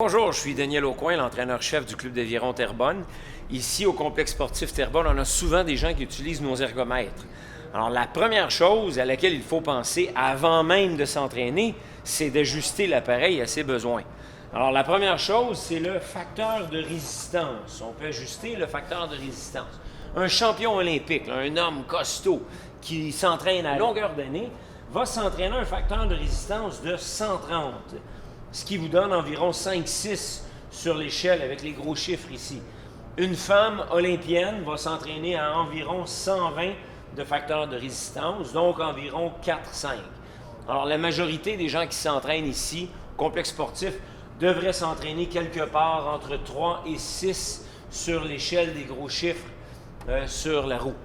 Bonjour, je suis Daniel Aucoin, l'entraîneur-chef du Club d'aviron Terrebonne. Ici, au complexe sportif Terrebonne, on a souvent des gens qui utilisent nos ergomètres. Alors, la première chose à laquelle il faut penser avant même de s'entraîner, c'est d'ajuster l'appareil à ses besoins. Alors, la première chose, c'est le facteur de résistance. On peut ajuster le facteur de résistance. Un champion olympique, un homme costaud qui s'entraîne à longueur d'année, va s'entraîner à un facteur de résistance de 130. Ce qui vous donne environ 5-6 sur l'échelle avec les gros chiffres ici. Une femme olympienne va s'entraîner à environ 120 de facteurs de résistance, donc environ 4-5. Alors, la majorité des gens qui s'entraînent ici, au complexe sportif, devraient s'entraîner quelque part entre 3 et 6 sur l'échelle des gros chiffres sur la roue.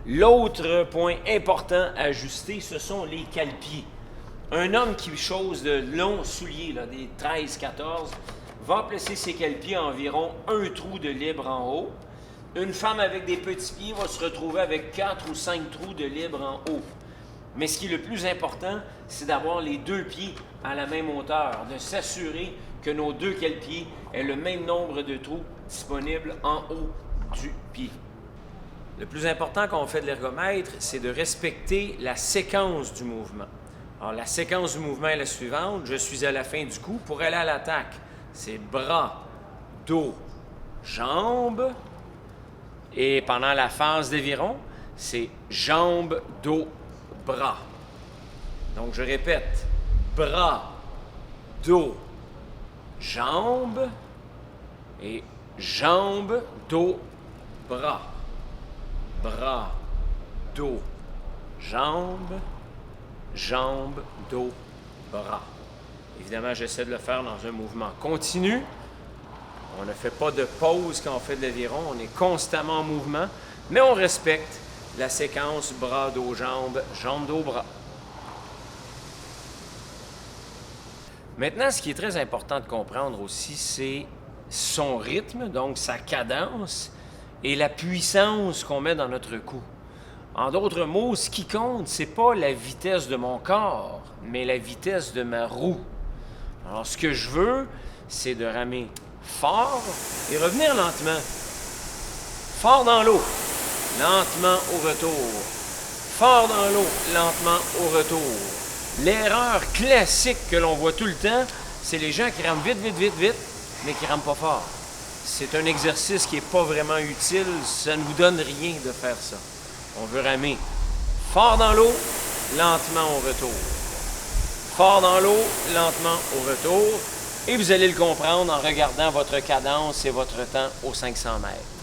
L'autre point important à ajuster, ce sont les cale-pieds. Un homme qui chose de longs souliers, là, des 13-14, va placer ses cale-pieds à environ un trou de libre en haut. Une femme avec des petits pieds va se retrouver avec 4 ou 5 trous de libre en haut. Mais ce qui est le plus important, c'est d'avoir les deux pieds à la même hauteur, de s'assurer que nos deux cale-pieds aient le même nombre de trous disponibles en haut du pied. Le plus important quand on fait de l'ergomètre, c'est de respecter la séquence du mouvement. Alors, la séquence du mouvement est la suivante. Je suis à la fin du coup. Pour aller à l'attaque, c'est bras, dos, jambes. Et pendant la phase d'aviron, c'est jambes, dos, bras. Donc, je répète. Bras, dos, jambes. Et jambes, dos, bras. Bras, dos, jambes. Jambes, dos, bras. Évidemment, j'essaie de le faire dans un mouvement continu. On ne fait pas de pause quand on fait de l'aviron. On est constamment en mouvement, mais on respecte la séquence bras, dos, jambes, jambes, dos, bras. Maintenant, ce qui est très important de comprendre aussi, c'est son rythme, donc sa cadence, et la puissance qu'on met dans notre coup. En d'autres mots, ce qui compte, c'est pas la vitesse de mon corps, mais la vitesse de ma roue. Alors, ce que je veux, c'est de ramer fort et revenir lentement. Fort dans l'eau, lentement au retour. Fort dans l'eau, lentement au retour. L'erreur classique que l'on voit tout le temps, c'est les gens qui rament vite, vite, vite, vite, mais qui rament pas fort. C'est un exercice qui n'est pas vraiment utile, ça ne vous donne rien de faire ça. On veut ramer fort dans l'eau, lentement au retour. Fort dans l'eau, lentement au retour. Et vous allez le comprendre en regardant votre cadence et votre temps aux 500 mètres.